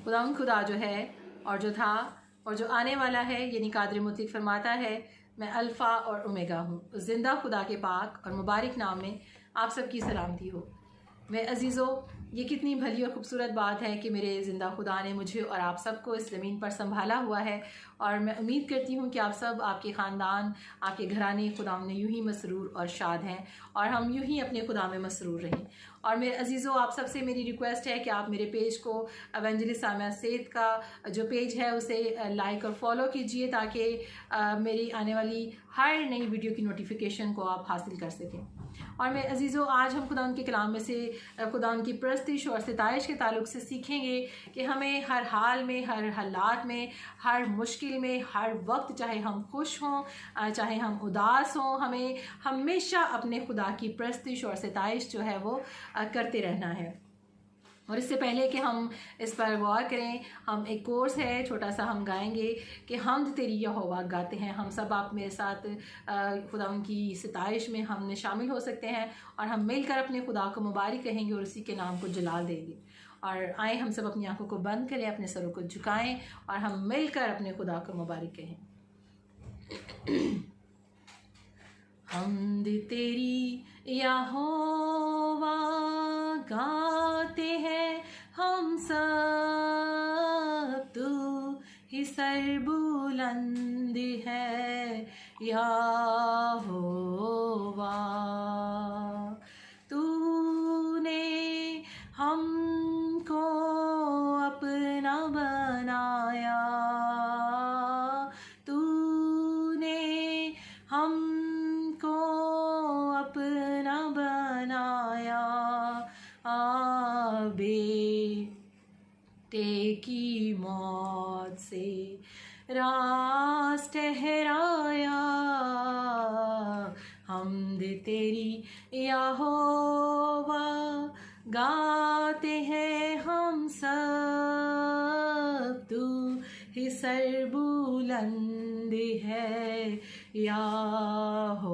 खुदावंद खुदा जो है और जो था और जो आने वाला है, यानी कादिर मुतलक फरमाता है, मैं अल्फ़ा और ओमेगा हूँ। उस ज़िंदा खुदा के पाक और मुबारक नाम में आप सबकी सलामती हो। मेरे अजीज़ों, ये कितनी भली और ख़ूबसूरत बात है कि मेरे ज़िंदा खुदा ने मुझे और आप सबको इस ज़मीन पर संभाला हुआ है, और मैं उम्मीद करती हूँ कि आप सब, आपके ख़ानदान, आपके घराने खुदा में यूँ ही मसरूर और शाद हैं, और हम यूँ ही अपने खुदा में मसरूर रहें। और मेरे अजीज़ों, आप सबसे मेरी रिक्वेस्ट है कि आप मेरे पेज को, एवेंजलिस्ट सामिया सैद का जो पेज है उसे लाइक और फॉलो कीजिए, ताकि मेरी आने वाली हर नई वीडियो की नोटिफिकेशन को आप हासिल कर सकें। और मेरे अजीज़ों, आज हम खुदा के कलाम में से खुदा की परस्तिश और सिताइश के ताल्लुक़ से सीखेंगे कि हमें हर हाल में, हर हालात में, हर मुश्किल में, हर वक्त, चाहे हम खुश हों चाहे हम उदास हों, हमें हमेशा अपने खुदा की परस्तिश और सिताइश जो है वो करते रहना है। और इससे पहले कि हम इस पर गौर करें, हम एक कोर्स है छोटा सा, हम गाएंगे कि हम तेरी यहोवा गाते हैं। हम सब, आप मेरे साथ खुदा की सिताइश में हमने शामिल हो सकते हैं, और हम मिलकर अपने खुदा को मुबारक कहेंगे और उसी के नाम को जलाल देंगे। और आए हम सब अपनी आंखों को बंद करें, अपने सरों को झुकाएं, और हम मिलकर अपने खुदा को मुबारक कहें। हमद तेरी यहोवा गाते हैं हम सब, तू ही सरबुलंद है यहोवा। तूने हमको अपना बनाया, तूने हमको अपना बनाया, बेटे की मौत से रास ठहराया। हमद तेरी यहोवा गाते हैं हम सब, तू ही सरबुलंद है यहोवा।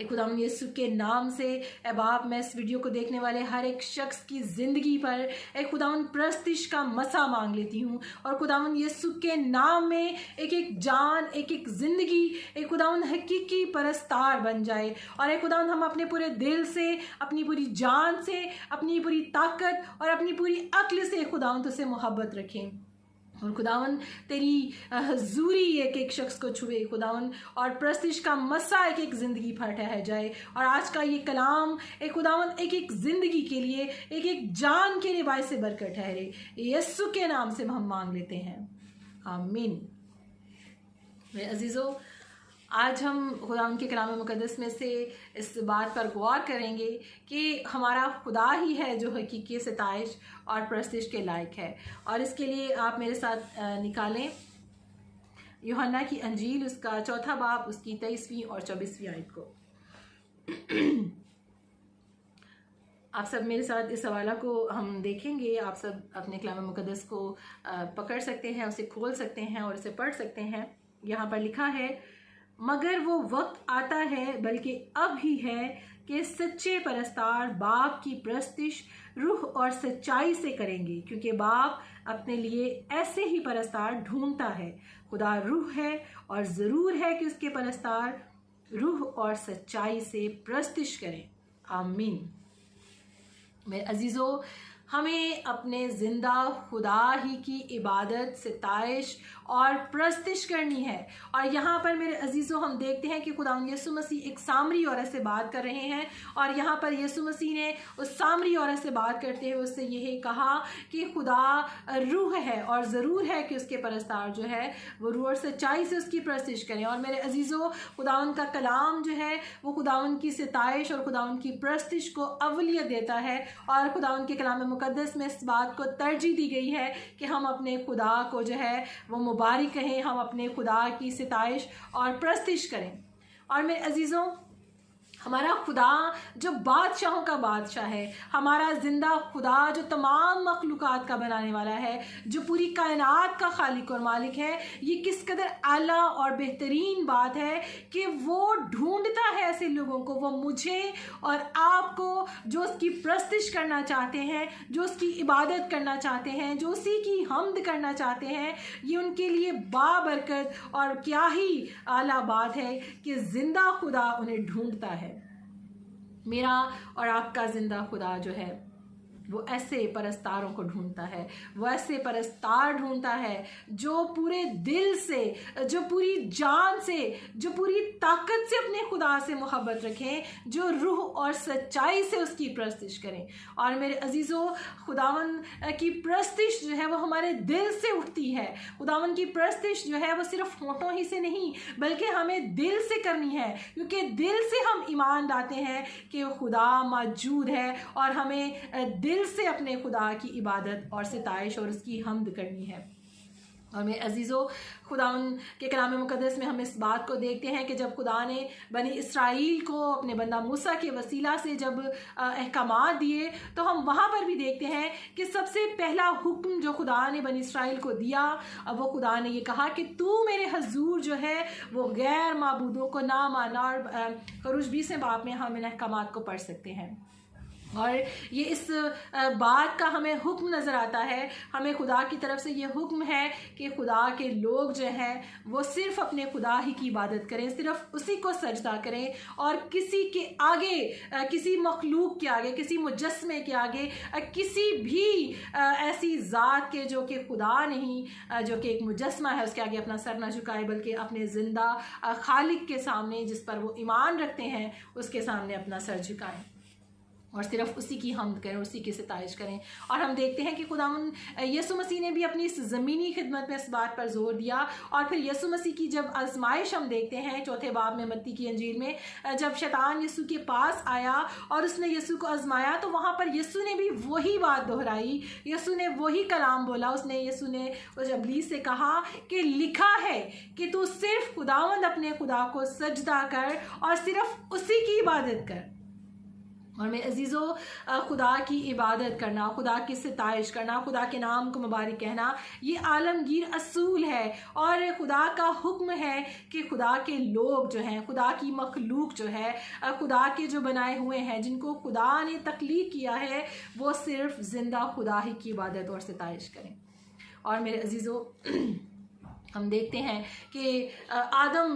खुदावंद यीशु के नाम से ए बाप, मैं इस वीडियो को देखने वाले हर एक शख्स की ज़िंदगी पर एक खुदावंद परस्तिश का मसा मांग लेती हूँ, और खुदावंद यीशु के नाम में एक एक जान, एक एक ज़िंदगी एक खुदावंद हकीकी परस्तार बन जाए। और एक खुदावंद हम अपने पूरे दिल से, अपनी पूरी जान से, अपनी पूरी ताकत और अपनी पूरी अक्ल से खुदावंद तुझसे मोहब्बत रखें, और खुदावंद तेरी हजूरी एक एक शख्स को छुए खुदावंद, और परस्तिश का मसा एक एक ज़िंदगी पर ठहर जाए। और आज का ये कलाम एक खुदावंद एक एक ज़िंदगी के लिए, एक एक जान के लिए बायसे बरकत ठहरे। यीशु के नाम से हम मांग लेते हैं, आमीन। मेरे अजीज़ों, आज हम खुदा के कलाम मुक़द्दस में से इस बात पर गौर करेंगे कि हमारा खुदा ही है जो हकीकी सिताइश और परस्तिश के लायक है। और इसके लिए आप मेरे साथ निकालें यूहन्ना की अंजील, उसका 4 बाब, उसकी 23वीं और 24वीं आयत को। आप सब मेरे साथ इस हवाला को हम देखेंगे। आप सब अपने कलाम मुक़द्दस को पकड़ सकते हैं, उसे खोल सकते हैं और उसे पढ़ सकते हैं। यहाँ पर लिखा है, मगर वो वक्त आता है, बल्कि अब ही है, कि सच्चे परस्तार बाप की परस्तिश रूह और सच्चाई से करेंगे, क्योंकि बाप अपने लिए ऐसे ही परस्तार ढूंढता है। खुदा रूह है, और ज़रूर है कि उसके परस्तार रूह और सच्चाई से परस्तिश करें। आमीन। मेरे अजीज़ों, हमें अपने ज़िंदा खुदा ही की इबादत, सिताइश और परस्तिश करनी है। और यहाँ पर मेरे अजीज़ों, हम देखते हैं कि खुदा यीशु मसीह एक सामरी औरत से बात कर रहे हैं, और यहाँ पर यीशु मसीह ने उस सामरी औरत से बात करते हुए उससे यही कहा कि खुदा रूह है, और ज़रूर है कि उसके परस्तार जो है वो रूह और सच्चाई से उसकी परस्तिश करें। और मेरे अजीज़ों, खुदावंद का कलाम जो है वो खुदावंद की सिताइश और खुदावंद की परस्तिश को अवलियत देता है, और खुदावंद के कलाम मुक़द्दस में इस बात को तरजीह दी गई है कि हम अपने खुदा को जो है वो मुबारक कहें, हम अपने खुदा की सिताइश और परस्तिश करें। और मेरे अजीज़ों, हमारा खुदा जो बादशाहों का बादशाह है, हमारा ज़िंदा खुदा जो तमाम मखलूक़ात का बनाने वाला है, जो पूरी कायनात का खालिक और मालिक है, ये किस कदर आला और बेहतरीन बात है कि वो ढूंढता है ऐसे लोगों को, वो मुझे और आपको, जो उसकी प्रस्तिश करना चाहते हैं, जो उसकी इबादत करना चाहते हैं, जो उसी की हम्द करना चाहते हैं। ये उनके लिए बाबरकत और क्या ही आला बात है कि ज़िंदा खुदा उन्हें ढूंढता है। मेरा और आपका ज़िंदा खुदा जो है वो ऐसे परस्तारों को ढूंढता है, वो ऐसे परस्तार ढूंढता है जो पूरे दिल से, जो पूरी जान से, जो पूरी ताकत से अपने खुदा से मोहब्बत रखें, जो रूह और सच्चाई से उसकी प्रस्तिश करें। और मेरे अजीज़ों, खुदावन की प्रस्तिश जो है वो हमारे दिल से उठती है। खुदावन की प्रस्तिश जो है वो सिर्फ होठों ही से नहीं बल्कि हमें दिल से करनी है, क्योंकि दिल से हम ईमान लाते हैं कि खुदा मौजूद है और हमें दिल से अपने खुदा की इबादत और सिताइश और उसकी हम्द करनी है। और मेरे अजीज़ों, खुदावन के कलाम मुक़द्दस में हम इस बात को देखते हैं कि जब खुदा ने बनी इसराइल को अपने बंदा मूसा के वसीला से जब अहकामात दिए, तो हम वहाँ पर भी देखते हैं कि सबसे पहला हुक्म जो खुदा ने बनी इसराइल को दिया, वो खुदा ने ये कहा कि तू मेरे हजूर जो है वो गैर माबूदों को ना माना। और खरूज 20 बाब में हम इन अहकामात को पढ़ सकते हैं। और ये इस बात का हमें हुक्म नज़र आता है, हमें खुदा की तरफ से ये हुक्म है कि खुदा के लोग जो हैं वो सिर्फ़ अपने खुदा ही की इबादत करें, सिर्फ़ उसी को सजदा करें और किसी के आगे, किसी मखलूक के आगे, किसी मुजस्मे के आगे, किसी भी ऐसी ज़ात के जो कि खुदा नहीं, जो कि एक मुजस्मा है, उसके आगे अपना सर ना झुकाए, बल्कि अपने ज़िंदा खालिक के सामने, जिस पर वो ईमान रखते हैं, उसके सामने अपना सर झुकाएं और सिर्फ उसी की हम्द करें, उसी की सिताइश करें। और हम देखते हैं कि खुदावन यीशु मसीह ने भी अपनी इस ज़मीनी खिदमत में इस बात पर जोर दिया। और फिर यीशु मसीह की जब आजमाइश हम देखते हैं 4 बाब में मत्ती की अंजील में, जब शैतान यीशु के पास आया और उसने यीशु को आजमाया, तो वहाँ पर यीशु ने भी वही बात दोहराई, यीशु ने वही कलाम बोला। यीशु ने उस इब्लीस से कहा कि लिखा है कि तू सिर्फ खुदावंद अपने खुदा को सजदा कर और सिर्फ उसी की इबादत कर। और मेरे अजीज़ों, खुदा की इबादत करना, खुदा की सिताइश करना, खुदा के नाम को मुबारक कहना, ये आलमगीर असूल है। और खुदा का हुक्म है कि खुदा के लोग जो हैं, खुदा की मखलूक जो है, खुदा के जो बनाए हुए हैं, जिनको खुदा ने तख्लीक किया है, वो सिर्फ ज़िंदा खुदा ही की इबादत और सिताइश करें। और मेरे अजीज़ों, हम देखते हैं कि आदम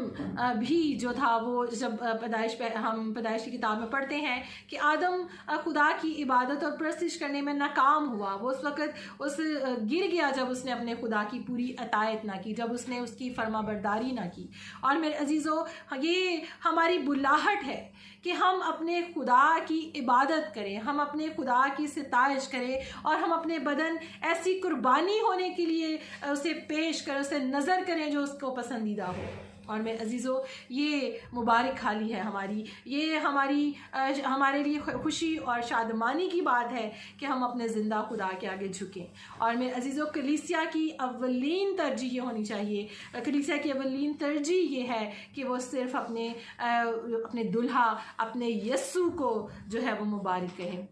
भी जो था वो जब हम पैदाइश की किताब में पढ़ते हैं कि आदम खुदा की इबादत और प्रस्तिश करने में नाकाम हुआ। वो उस वक़्त गिर गया जब उसने अपने खुदा की पूरी अतायत ना की, जब उसने उसकी फरमाबरदारी ना की। और मेरे अजीज़ों, ये हमारी बुलाहट है कि हम अपने खुदा की इबादत करें, हम अपने खुदा की सिताइश करें और हम अपने बदन ऐसी कुर्बानी होने के लिए उसे पेश करें, उसे नज़र करें जो उसको पसंदीदा हो। और मेरे अजीज़ों, ये मुबारक हाली है हमारी, ये हमारे लिए खुशी और शादमानी की बात है कि हम अपने ज़िंदा खुदा के आगे झुकें। और मेरे अजीज़ों, कलीसिया की अव्वलीन तरजीह ये होनी चाहिए, कलीसिया की अव्वलीन तरजीह ये है कि वो सिर्फ़ अपने दुल्हा, अपने यस्सु को जो है वो मुबारक कहे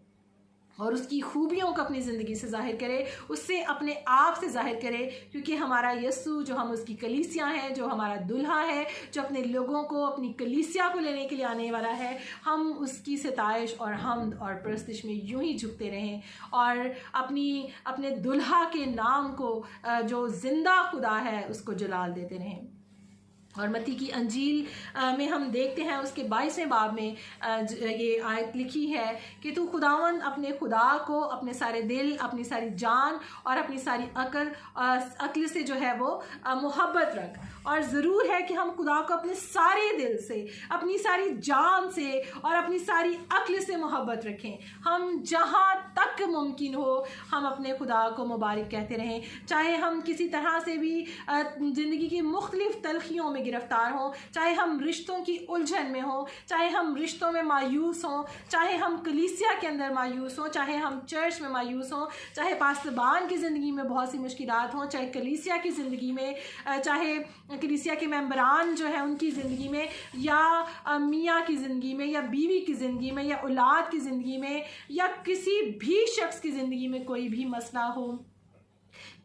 और उसकी खूबियों को अपनी ज़िंदगी से ज़ाहिर करे, उससे अपने आप से ज़ाहिर करे, क्योंकि हमारा यस्सु, जो हम उसकी कलीसिया हैं, जो हमारा दुल्हा है, जो अपने लोगों को, अपनी कलीसिया को लेने के लिए आने वाला है, हम उसकी सिताइश और हम्द और प्रस्तिश में यूं ही झुकते रहें और अपने दुल्हा के नाम को, जो ज़िंदा खुदा है, उसको जलाल देते रहें। और मत्ती की अंजील में हम देखते हैं उसके 22वें बाब में ये आयत लिखी है कि तू खुदावन अपने खुदा को अपने सारे दिल, अपनी सारी जान और अपनी सारी अक्ल से जो है वो मोहब्बत रख। और ज़रूर है कि हम खुदा को अपने सारे दिल से, अपनी सारी जान से और अपनी सारी अक्ल से मोहब्बत रखें। हम जहाँ तक मुमकिन हो हम अपने खुदा को मुबारक कहते रहें, चाहे हम किसी तरह से भी ज़िंदगी की मुख्तलिफ़ तलखियों में गिरफ्तार हों, चाहे हम रिश्तों की उलझन में हों, चाहे हम रिश्तों में मायूस हों, चाहे हम कलीसिया के अंदर मायूस हों, चाहे हम चर्च में मायूस हों, चाहे पास्तबान की ज़िंदगी में बहुत सी मुश्किलात हों, चाहे कलीसिया की ज़िंदगी में, चाहे कलीसिया के मेंबरान जो है उनकी ज़िंदगी में, या मियाँ की ज़िंदगी में, या बीवी की ज़िंदगी में, या औलाद की ज़िंदगी में, या किसी भी शख्स की ज़िंदगी में कोई भी मसला हो,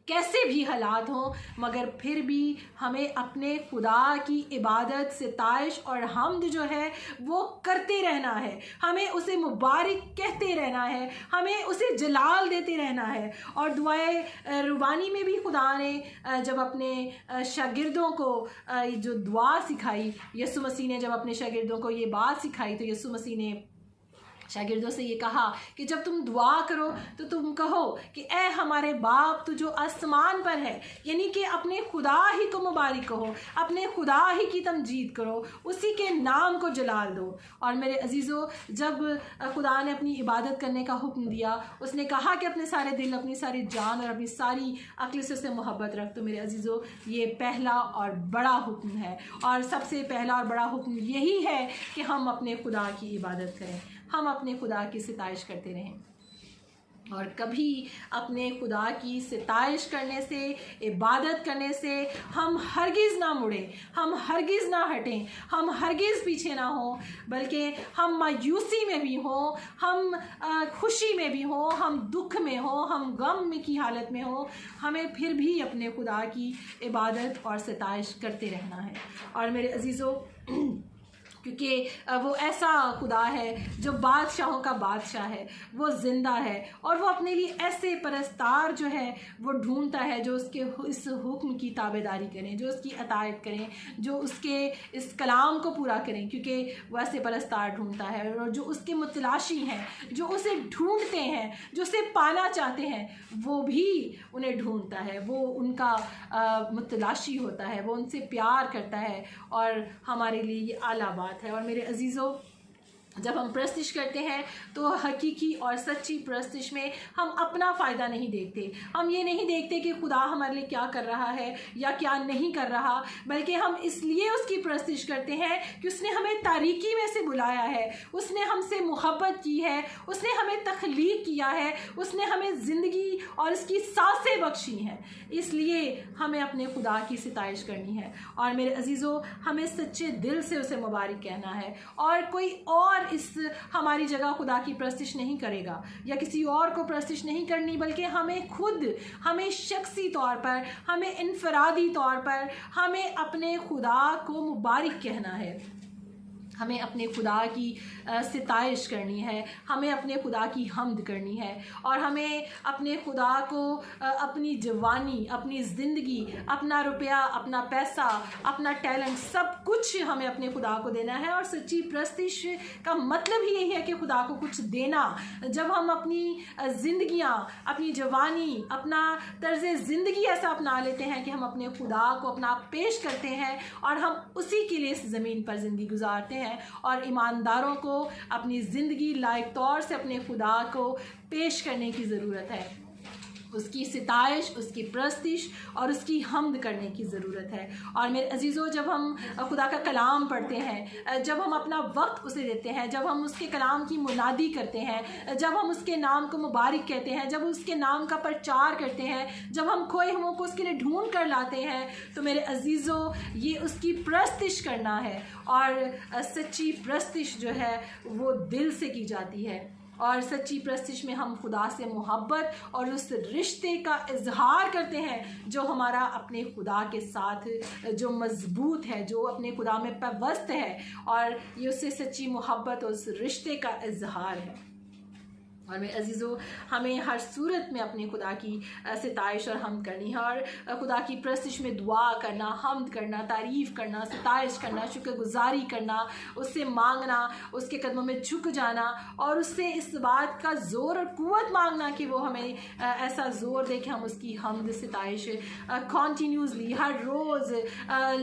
कैसे भी हालात हों, मगर फिर भी हमें अपने खुदा की इबादत, सिताइश और हम्द जो है वो करते रहना है। हमें उसे मुबारक कहते रहना है, हमें उसे जलाल देते रहना है। और दुआए रुबानी में भी खुदा ने जब अपने शागिर्दों को जो दुआ सिखाई, यीशु मसीह ने जब अपने शागिर्दों को ये बात सिखाई, तो यीशु मसीह ने शागिर्दों से ये कहा कि जब तुम दुआ करो तो तुम कहो कि ए हमारे बाप तू जो आसमान पर है, यानी कि अपने खुदा ही को मुबारक कहो, अपने खुदा ही की तमजीद करो, उसी के नाम को जलाल दो। और मेरे अजीज़ों, जब खुदा ने अपनी इबादत करने का हुक्म दिया, उसने कहा कि अपने सारे दिल, अपनी सारी जान और अपनी सारी अक्ल से उससे मोहब्बत रख। तो मेरे अजीज़ों, ये पहला और बड़ा हुक्म है, और सबसे पहला और बड़ा हुक्म यही है कि हम अपने खुदा की इबादत करें, हम अपने खुदा की सिताइश करते रहें। और कभी अपने खुदा की सिताइश करने से, इबादत करने से हम हरगिज़ ना मुड़ें, हम हरगिज़ ना हटें, हम हरगिज़ पीछे ना हों, बल्कि हम मायूसी में भी हों, हम खुशी में भी हों, हम दुख में हों, हम गम की हालत में हों, हमें फिर भी अपने खुदा की इबादत और सिताइश करते रहना है। और मेरे अजीज़ों, क्योंकि वो ऐसा खुदा है जो बादशाहों का बादशाह है, वो ज़िंदा है, और वो अपने लिए ऐसे परस्तार जो है वो ढूंढता है जो उसके इस हुक्म की ताबेदारी करें, जो उसकी अतायत करें, जो उसके इस कलाम को पूरा करें, क्योंकि वो ऐसे परस्तार ढूंढता है। और जो उसके मुतलाशी हैं, जो उसे ढूंढते हैं, जो उसे पाना चाहते हैं, वो भी उन्हें ढूंढता है, वो उनका मुतलाशी होता है, वो उनसे प्यार करता है। और हमारे लिए ये आला बात है। और मेरे अजीज़ों, जब हम प्रस्तिश करते हैं तो हकीकी और सच्ची प्रस्तिश में हम अपना फ़ायदा नहीं देखते, हम ये नहीं देखते कि खुदा हमारे लिए क्या कर रहा है या क्या नहीं कर रहा, बल्कि हम इसलिए उसकी प्रस्तिश करते हैं कि उसने हमें तारीकी में से बुलाया है, उसने हमसे मोहब्बत की है, उसने हमें तख्लीक किया है, उसने हमें ज़िंदगी और इसकी सांसें बख्शी हैं, इसलिए हमें अपने खुदा की सिताइश करनी है। और मेरे अजीज़ों, हमें सच्चे दिल से उसे मुबारक कहना है, और कोई और इस हमारी जगह खुदा की प्रस्तिश नहीं करेगा या किसी और को प्रस्तिश नहीं करनी, बल्कि हमें खुद, हमें शख्सी तौर पर, हमें इनफरादी तौर पर हमें अपने खुदा को मुबारक कहना है, हमें अपने खुदा की सिताइश करनी है, हमें अपने खुदा की हम्द करनी है, और हमें अपने खुदा को अपनी जवानी, अपनी ज़िंदगी, अपना रुपया, अपना पैसा, अपना टैलेंट, सब कुछ हमें अपने खुदा को देना है। और सच्ची प्रस्तिश का मतलब ही यही है कि खुदा को कुछ देना। जब हम अपनी ज़िंदगियाँ, अपनी जवानी, अपना तर्ज़ ज़िंदगी ऐसा अपना लेते हैं कि हम अपने खुदा को अपना पेश करते हैं, और हम उसी के लिए इस ज़मीन पर ज़िंदगी गुजारते हैं। और ईमानदारों को अपनी ज़िंदगी लायक तौर से अपने खुदा को पेश करने की ज़रूरत है, उसकी सिताइश, उसकी प्रस्तिश और उसकी हम्द करने की ज़रूरत है। और मेरे अजीज़ों, जब हम खुदा का कलाम पढ़ते हैं, जब हम अपना वक्त उसे देते हैं, जब हम उसके कलाम की मुनादी करते हैं, जब हम उसके नाम को मुबारक कहते हैं, जब उसके नाम का प्रचार करते हैं, जब हम खोए हुओं को उसके लिए ढूंढ कर लाते हैं, तो मेरे अजीज़ों, ये उसकी प्रस्तिश करना है। और सच्ची प्रस्तिश जो है वो दिल से की जाती है, और सच्ची प्रस्तिश में हम खुदा से मोहब्बत और उस रिश्ते का इजहार करते हैं जो हमारा अपने खुदा के साथ जो मजबूत है, जो अपने खुदा में पैवस्त है, और ये उससे सच्ची मोहब्बत और उस रिश्ते का इजहार है। और मेरे अजीज़ों, हमें हर सूरत में अपने खुदा की सिताइश और हम्द करनी है, और खुदा की प्रस्तिश में दुआ करना, हम्द करना, तारीफ़ करना, सिताइश करना, शुक्रगुजारी करना, उससे मांगना, उसके कदमों में झुक जाना, और उससे इस बात का ज़ोर और कुव्वत मांगना कि वो हमें ऐसा ज़ोर दे कि हम उसकी हम्द, सिताइश कॉन्टीन्यूसली हर रोज़,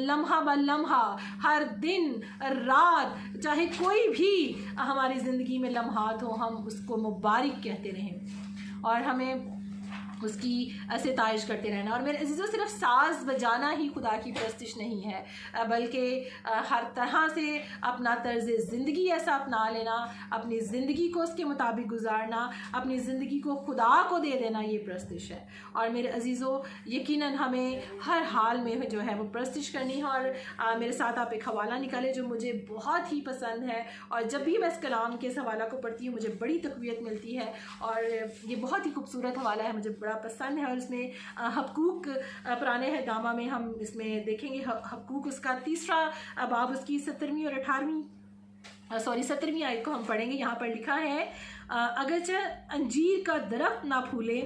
लम्हा ब लम्हा, हर दिन रात, चाहे कोई भी हमारी ज़िंदगी में लम्हात हो, हम उसको मुबारक कहते रहें। और हमें उसकी सिताइश करते रहना। और मेरे अजीज़ों, सिर्फ साज बजाना ही खुदा की परस्तिश नहीं है, बल्कि हर तरह से अपना तर्ज़ ज़िंदगी ऐसा अपना लेना, अपनी ज़िंदगी को उसके मुताबिक गुजारना, अपनी ज़िंदगी को खुदा को दे देना, ये परस्तिश है। और मेरे अजीज़ों, यकीनन हमें हर हाल में जो है वो परस्तिश करनी है। और मेरे साथ आप एक हवाला निकाले जो मुझे बहुत ही पसंद है, और जब भी मैं इस कलाम के इस हवाला को पढ़ती हूँ मुझे बड़ी तक़वियत मिलती है। और ये बहुत ही खूबसूरत हवाला है, मुझे बड़ा पसंद है। और इसमें हबकूक, पुराने हैनामा में हम इसमें देखेंगे हबकूक उसका 3रा बाब उसकी 17वीं और 17वीं आयत को हम पढ़ेंगे। यहाँ पर लिखा है, अगरचे अंजीर का दरख्त ना फूले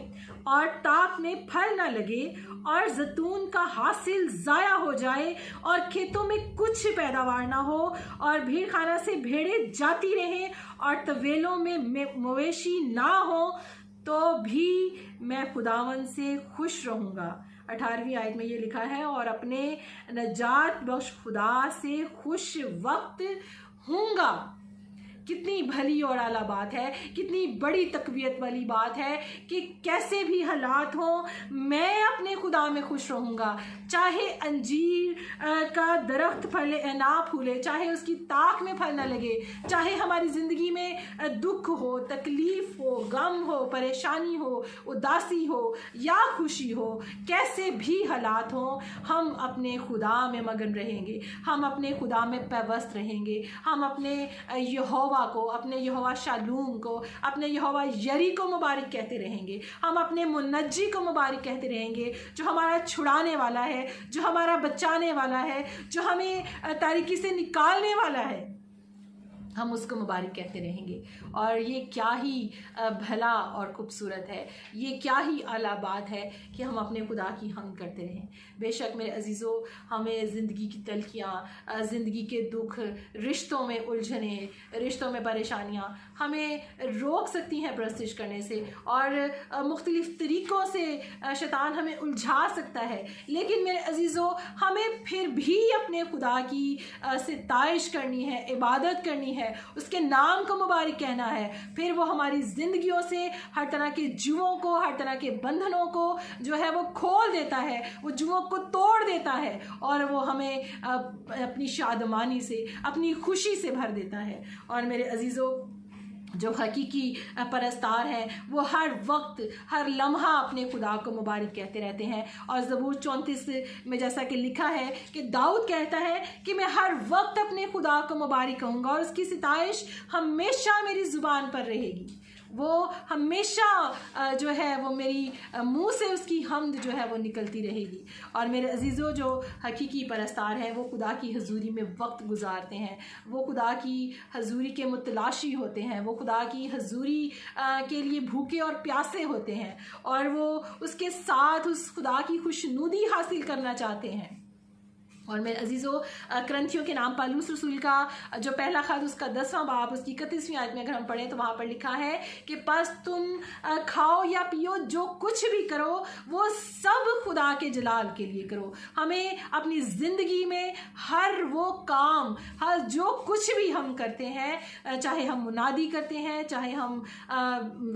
और ताक में फल ना लगे और जैतून का हासिल ज़ाया हो जाए और खेतों में कुछ पैदावार ना हो और भीड़ खाना से भेड़ें जाती रहें और तवेलों में मवेशी ना हो, तो भी मैं खुदावन से खुश रहूँगा। 18वीं आयत में ये लिखा है, और अपने नजात बख्श खुदा से खुश वक्त हूँगा। कितनी भली और आला बात है, कितनी बड़ी तकवीत वाली बात है कि कैसे भी हालात हों मैं अपने खुदा में खुश रहूँगा। चाहे अंजीर का दरख्त फले ना फूले, चाहे उसकी ताक में फल ना लगे, चाहे हमारी ज़िंदगी में दुख हो, तकलीफ़ हो, गम हो, परेशानी हो, उदासी हो या खुशी हो, कैसे भी हालात हों हम अपने खुदा में मगन रहेंगे, हम अपने खुदा में पैवस्त रहेंगे, हम अपने यहोवा को, अपने यहोवा शालूम को, अपने यहोवा यरी को मुबारक कहते रहेंगे, हम अपने मुनज्जी को मुबारक कहते रहेंगे, जो हमारा छुड़ाने वाला है, जो हमारा बचाने वाला है, जो हमें तारीकी से निकालने वाला है, हम उसको मुबारक कहते रहेंगे। और ये क्या ही भला और ख़ूबसूरत है, ये क्या ही आला बात है कि हम अपने खुदा की हमद करते रहें। बेशक मेरे अजीज़ों, हमें ज़िंदगी की तलखियाँ, ज़िंदगी के दुख, रिश्तों में उलझने, रिश्तों में परेशानियाँ हमें रोक सकती हैं परस्तिश करने से, और मुख्तलिफ़ तरीक़ों से शैतान हमें उलझा सकता है। लेकिन मेरे अजीज़ों, हमें फिर भी अपने खुदा की सिताइश करनी है, इबादत करनी है, उसके नाम को मुबारक कहना है। फिर वो हमारी ज़िंदगियों से हर तरह के जुओं को, हर तरह के बंधनों को जो है वो खोल देता है, वो जुओं को तोड़ देता है, और वो हमें अपनी शादमानी से, अपनी खुशी से भर देता है। और मेरे अजीज़ों, जो हकीकी परस्तार हैं वो हर वक्त, हर लम्हा अपने खुदा को मुबारक कहते रहते हैं। और ज़बूर 34 में जैसा कि लिखा है कि दाऊद कहता है कि मैं हर वक्त अपने खुदा को मुबारक कहूँगा और उसकी सिताइश हमेशा मेरी ज़ुबान पर रहेगी। वो हमेशा जो है वो मेरी मुंह से उसकी हम्द जो है वो निकलती रहेगी। और मेरे अजीज़ों, जो हकीकी परस्तार हैं वो खुदा की हजूरी में वक्त गुजारते हैं, वो खुदा की हजूरी के मुतलाशी होते हैं, वो खुदा की हजूरी के लिए भूखे और प्यासे होते हैं, और वो उसके साथ उस खुदा की खुशनुदी हासिल करना चाहते हैं। और मेरे अजीज़ों, करंथियों के नाम पालूस रसूल का जो पहला ख़त उसका 10वां बाब उसकी 31वीं आयत में अगर हम पढ़ें तो वहाँ पर लिखा है कि बस तुम खाओ या पियो, जो कुछ भी करो वो सब खुदा के जलाल के लिए करो। हमें अपनी ज़िंदगी में हर वो काम, हर जो कुछ भी हम करते हैं, चाहे हम मुनादी करते हैं, चाहे हम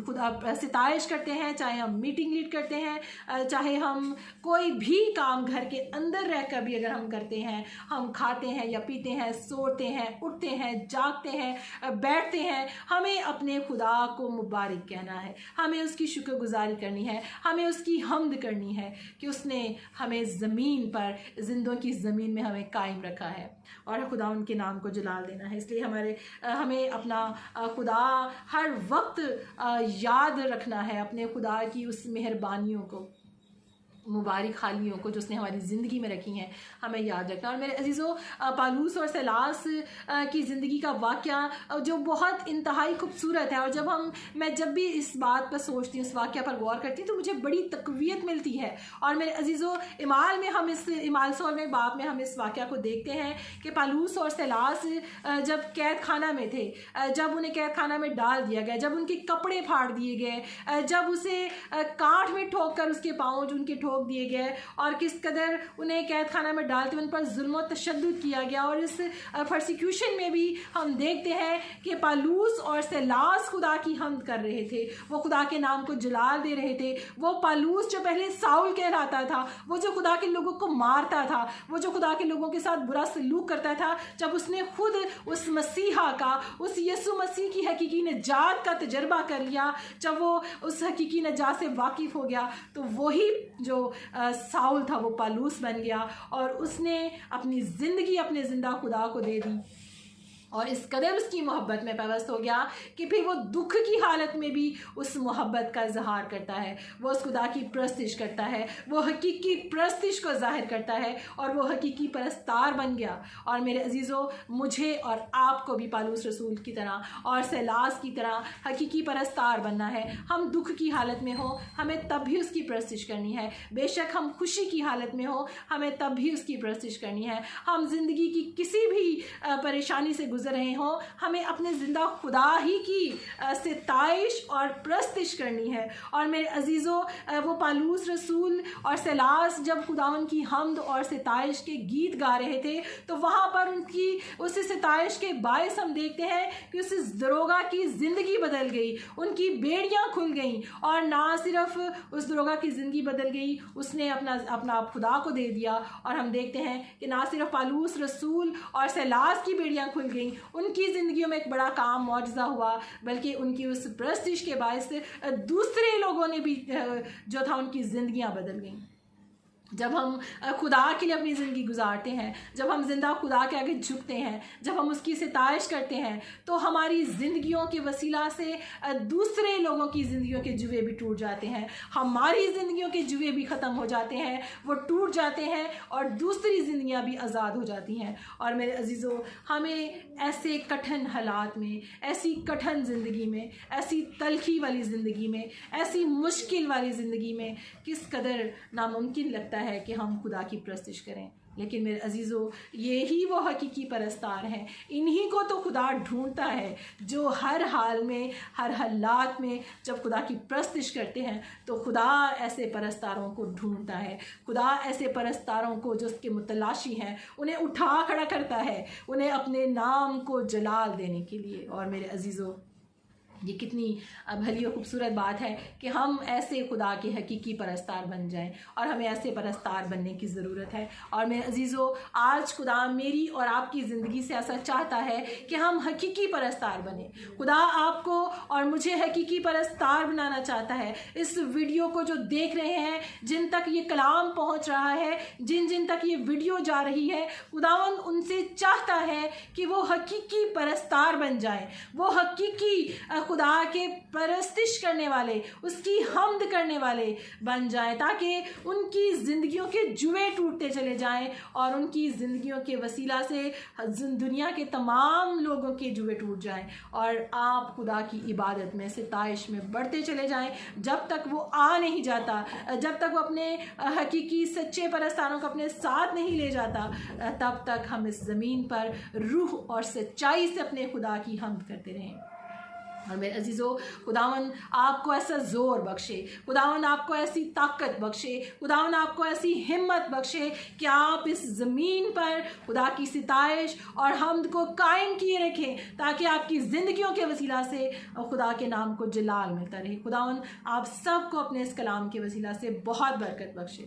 खुदा सिताइश करते हैं, चाहे हम मीटिंग लीड करते हैं, चाहे हम कोई भी काम घर के अंदर रहकर भी अगर हम करते हैं, हम खाते हैं या पीते हैं, सोते हैं, उठते हैं, जागते हैं, बैठते हैं, हमें अपने खुदा को मुबारक कहना है, हमें उसकी शुक्रगुजारी करनी है, हमें उसकी हम्द करनी है कि उसने हमें ज़मीन पर, जिंदों की ज़मीन में हमें कायम रखा है, और खुदा उनके नाम को जलाल देना है। इसलिए हमें अपना खुदा हर वक्त याद रखना है, अपने खुदा की उस मेहरबानियों को, मुबारक खालियों को जो उसने हमारी ज़िंदगी में रखी हैं, हमें याद रखना। और मेरे अजीज़ों, पालूस और सलास की ज़िंदगी का वाक़या जो बहुत इंतहाई खूबसूरत है, और मैं जब भी इस बात पर सोचती हूँ, इस वाक़या पर गौर करती हूँ, तो मुझे बड़ी तक़वियत मिलती है। और मेरे अजीज़ों, इमाल 16वें बाब में हम इस वाक़या को देखते हैं कि पालूस और सलास जब कैद खाना में थे, जब उन्हें कैद खाना में डाल दिया गया, जब उनके कपड़े फाड़ दिए गए, जब उसे काठ में ठोक कर उसके पाँव जो उनके रोक दिए गए और किस कदर उन्हें कैद खाना में डालते उन पर जुल्म और तशद्दुद किया गया। और इस परसिक्यूशन में भी हम देखते हैं कि पालूस और सैलास खुदा की हम्द कर रहे थे, वो खुदा के नाम को जलाल दे रहे थे। वो पालूस जो पहले साउल कहलाता था, वो जो खुदा के लोगों को मारता था, वो जो खुदा के लोगों के साथ बुरा सलूक करता था, जब उसने खुद उस मसीहा का, उस यीशु मसीह की हकीकी निजात का तजर्बा कर लिया, जब वो उस हकीकी निजात से वाकिफ़ हो गया, तो वही जो साउल था वो पालूस बन गया और उसने अपनी ज़िंदगी अपने ज़िंदा खुदा को दे दी और इस कदर उसकी मोहब्बत में पैवस्त हो गया कि फिर वो दुख की हालत में भी उस मोहब्बत का इजहार करता है, वो उस खुदा की परस्तिश करता है, वो हकीकी परस्तिश को ज़ाहिर करता है और वो हकीकी परस्तार बन गया। और मेरे अजीज़ों, मुझे और आपको भी पालूस रसूल की तरह और सैलास की तरह हकीकी परस्तार बनना है। हम दुख की हालत में हो, हमें तब भी उसकी परस्तिश करनी है। बेशक हम खुशी की हालत में हो, हमें तब भी उसकी परस्तिश करनी है। हम ज़िंदगी की किसी भी परेशानी से रहे हो, हमें अपने ज़िंदा खुदा ही की सिताइश और प्रस्तिश करनी है। और मेरे अजीज़ों, वो पालूस रसूल और सैलास जब खुदावन की हम्द और सिताइश के गीत गा रहे थे, तो वहाँ पर उनकी उस सिताइश के बायस हम देखते हैं कि उस दरोगा की ज़िंदगी बदल गई, उनकी बेड़ियाँ खुल गईं। और ना सिर्फ उस दरोगा की ज़िंदगी बदल गई, उसने अपना खुदा को दे दिया। और हम देखते हैं कि ना सिर्फ पालूस रसूल और सैलास की बेड़ियाँ खुल गईं, उनकी ज़िंदगियों में एक बड़ा काम मौजज़ा हुआ, बल्कि उनकी उस परस्तिश के बायस दूसरे लोगों ने भी जो था उनकी ज़िंदगियां बदल गईं। जब हम खुदा के लिए अपनी ज़िंदगी गुजारते हैं, जब हम जिंदा खुदा के आगे झुकते हैं, जब हम उसकी सिताइश करते हैं, तो हमारी ज़िंदगियों के वसीला से दूसरे लोगों की ज़िंदगियों के जुए भी टूट जाते हैं, हमारी ज़िंदगियों के जुए भी ख़त्म हो जाते हैं, वो टूट जाते हैं और दूसरी ज़िंदगियां भी आज़ाद हो जाती हैं। और मेरे अजीज़ों, हमें ऐसे कठिन हालात में, ऐसी कठिन ज़िंदगी में, ऐसी तलखी वाली ज़िंदगी में, ऐसी मुश्किल वाली ज़िंदगी में किस कदर नामुमकिन लगता है कि हम खुदा की परस्तिश करें। लेकिन मेरे अजीज़ों, ये ही वो हकीकी परस्तार हैं, इन्हीं को तो खुदा ढूंढता है, जो हर हाल में, हर हालात में जब खुदा की परस्तिश करते हैं तो खुदा ऐसे परस्तारों को ढूंढता है। खुदा ऐसे परस्तारों को जो उसके मुतलाशी हैं उन्हें उठा खड़ा करता है, उन्हें अपने नाम को जलाल देने के लिए। और मेरे अजीज़ों, ये कितनी भली और खूबसूरत बात है कि हम ऐसे खुदा के हकीकी परस्तार बन जाएं, और हमें ऐसे परस्तार बनने की ज़रूरत है। और मेरे अजीज़ों, आज खुदा मेरी और आपकी ज़िंदगी से ऐसा चाहता है कि हम हकीकी परस्तार बने। खुदा आपको और मुझे हकीकी परस्तार बनाना चाहता है। इस वीडियो को जो देख रहे हैं, जिन तक ये कलाम पहुँच रहा है, जिन जिन तक ये वीडियो जा रही है, खुदावन उनसे चाहता है कि वो हकीकी परस्तार बन जाए, वो हकीकी खुदा के परस्तिश करने वाले, उसकी हम्द करने वाले बन जाएं, ताकि उनकी ज़िंदगियों के जुए टूटते चले जाएं और उनकी ज़िंदगियों के वसीला से दुनिया के तमाम लोगों के जुए टूट जाएं और आप खुदा की इबादत में, सिताइश में बढ़ते चले जाएं, जब तक वो आ नहीं जाता, जब तक वो अपने हकीकी सच्चे परस्तारों को अपने साथ नहीं ले जाता, तब तक हम इस ज़मीन पर रूह और सच्चाई से अपने खुदा की हम्द करते रहें। और मेरे अजीज़ों, खुदावन आपको ऐसा ज़ोर बख्शे, खुदावन आपको ऐसी ताकत बख्शे, खुदावन आपको ऐसी हिम्मत बख्शे कि आप इस ज़मीन पर खुदा की सिताइश और हम्द को कायम किए रखें, ताकि आपकी ज़िंदगियों के वसीला से खुदा के नाम को जलाल मिलता रहे। खुदावन आप सबको अपने इस कलाम के वसीला से बहुत बरकत बख्शे।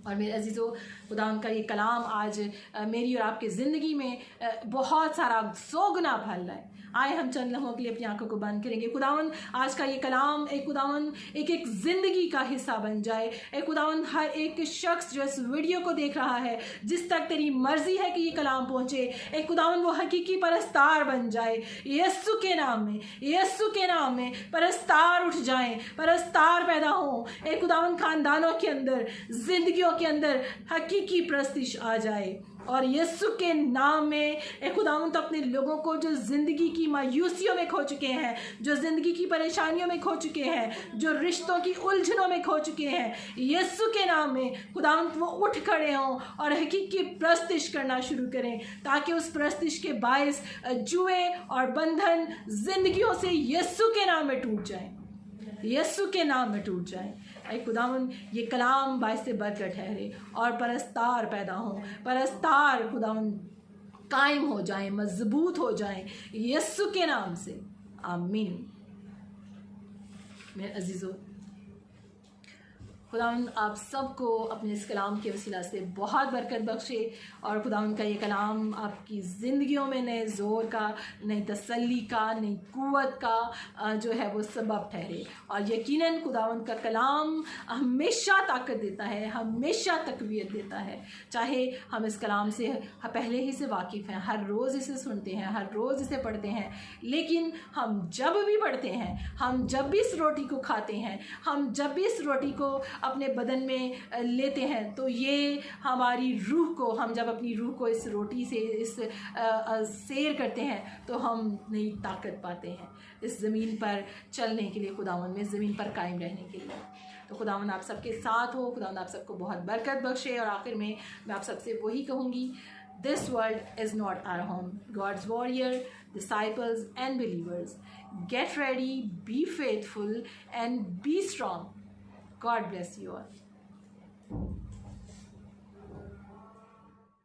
और मेरे अजीज़ों, खुदा उनका ये कलाम आज मेरी और आपकी ज़िंदगी में बहुत सारा 100 गुना फल रहा है। आए हम चंद लम्हों के लिए अपनी आंखों को बंद करेंगे। खुदावन आज का ये कलाम खुदावन एक एक ज़िंदगी का हिस्सा बन जाए। खुदावन हर एक शख्स जो इस वीडियो को देख रहा है, जिस तक तेरी मर्ज़ी है कि ये कलाम पहुँचे, खुदावन वो हकीकी परस्तार बन जाए। यीशु के नाम में, यीशु के नाम में परस्तार उठ जाएं, परस्तार पैदा हों। खुदावन ख़ानदानों के अंदर, ज़िंदगियों के अंदर हकीकी परस्तिश आ जाए। और यीशु के नाम में खुदावंद तो अपने लोगों को जो ज़िंदगी की मायूसियों में खो चुके हैं, जो ज़िंदगी की परेशानियों में खो चुके हैं, जो रिश्तों की उलझनों में खो चुके हैं, यीशु के नाम में खुदावंद वो उठ खड़े हों और हकीकी परस्तिश करना शुरू करें, ताकि उस परस्तिश के बायस जुए और बंधन ज़िंदगियों से यीशु के नाम में टूट जाएं। यीशु के नाम में टूट जाए। ऐ खुदावन ये कलाम बाइस से बरकत ठहरे और परस्तार पैदा हो, परस्तार खुदावन कायम हो जाए, मजबूत हो जाए यीशु के नाम से, आमीन। मेरे अजीज़ों, खुदावन आप सबको अपने इस कलाम के वसीला से बहुत बरकत बख्शे और खुदावन का ये कलाम आपकी ज़िंदगियों में नए ज़ोर का, नई तसल्ली का, नई क़ुव्वत का जो है वो सबब ठहरे। और यकीनन खुदावन का कलाम हमेशा ताकत देता है, हमेशा तक़वियत देता है। चाहे हम इस कलाम से पहले ही से वाकिफ़ हैं, हर रोज़ इसे सुनते हैं, हर रोज़ इसे पढ़ते हैं, लेकिन हम जब भी पढ़ते हैं, हम जब भी इस रोटी को खाते हैं, हम जब भी इस रोटी को अपने बदन में लेते हैं, तो ये हमारी रूह को, हम जब अपनी रूह को इस रोटी से इस सैर करते हैं तो हम नई ताकत पाते हैं इस ज़मीन पर चलने के लिए, खुदावन में ज़मीन पर कायम रहने के लिए। तो खुदावन आप सबके साथ हो, खुदावन आप सबको बहुत बरकत बख्शे। और आखिर में मैं आप सबसे वही कहूँगी, this world is not our home, God's warrior, disciples and believers, get ready, be faithful and be strong. God bless you all.